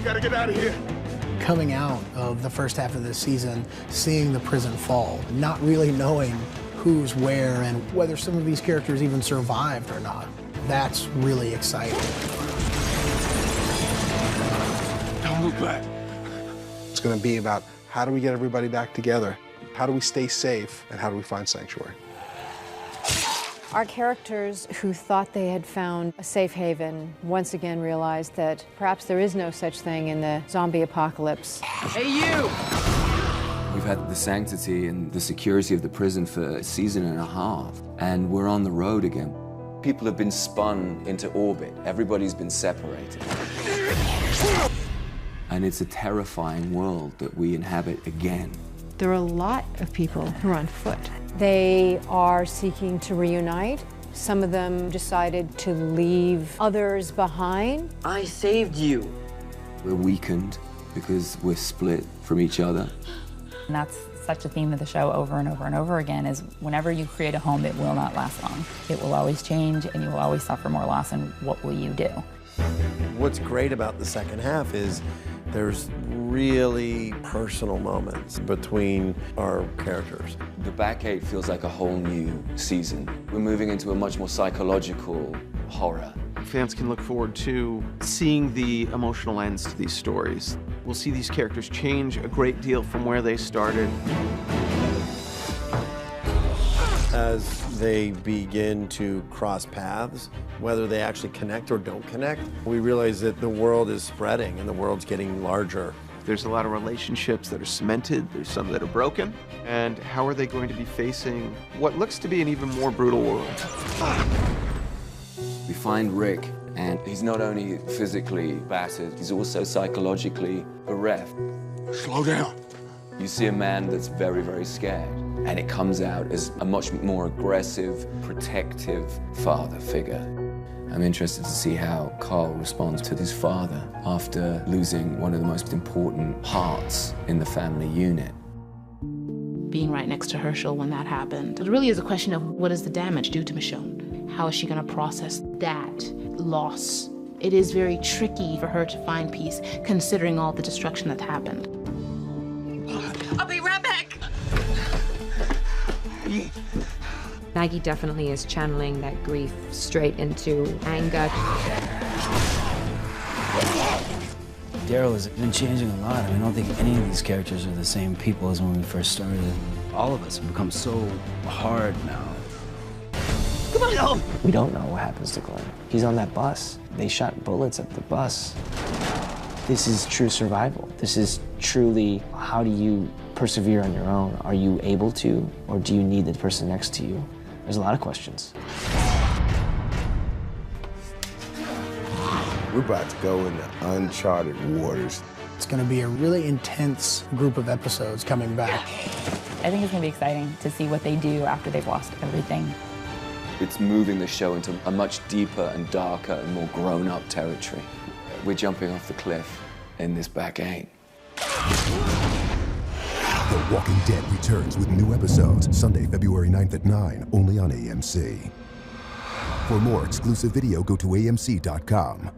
gotta get out of here. Coming out of the first half of this season, seeing the prison fall, not really knowing who's where and whether some of these characters even survived or not. That's really exciting. Don't look back. It's going to be about how do we get everybody back together? How do we stay safe? And how do we find sanctuary? Our characters who thought they had found a safe haven once again realized that perhaps there is no such thing in the zombie apocalypse. Hey, you! We've had the sanctity and the security of the prison for a season and a half, and we're on the road again. People have been spun into orbit. Everybody's been separated. And it's a terrifying world that we inhabit again. There are a lot of people who are on foot. They are seeking to reunite. Some of them decided to leave others behind. I saved you. We're weakened because we're split from each other. And that's such a theme of the show over and over and over again, is whenever you create a home, it will not last long. It will always change, and you will always suffer more loss, and what will you do? What's great about the second half is there's really personal moments between our characters. The back eight feels like a whole new season. We're moving into a much more psychological horror. Fans can look forward to seeing the emotional ends to these stories. We'll see these characters change a great deal from where they started. As they begin to cross paths, whether they actually connect or don't connect, we realize that the world is spreading and the world's getting larger. There's a lot of relationships that are cemented, there's some that are broken. And how are they going to be facing what looks to be an even more brutal world? We find Rick, and he's not only physically battered, he's also psychologically bereft. Slow down. You see a man that's very, very scared, and it comes out as a much more aggressive, protective father figure. I'm interested to see how Carl responds to his father after losing one of the most important parts in the family unit. Being right next to Herschel when that happened, it really is a question of what does the damage do to Michonne? How is she going to process that loss? It is very tricky for her to find peace, considering all the destruction that's happened. I'll be right back. Maggie definitely is channeling that grief straight into anger. Daryl has been changing a lot. I mean, I don't think any of these characters are the same people as when we first started. All of us have become so hard now. Come on, no. We don't know what happens to Glenn. He's on that bus. They shot bullets at the bus. This is true survival. This is truly, how do you persevere on your own? Are you able to, or do you need the person next to you? There's a lot of questions. We're about to go into uncharted waters. It's going to be a really intense group of episodes coming back. I think it's going to be exciting to see what they do after they've lost everything. It's moving the show into a much deeper and darker and more grown-up territory. We're jumping off the cliff in this back eight. The Walking Dead returns with new episodes Sunday, February 9th at 9, only on AMC. For more exclusive video, go to AMC.com.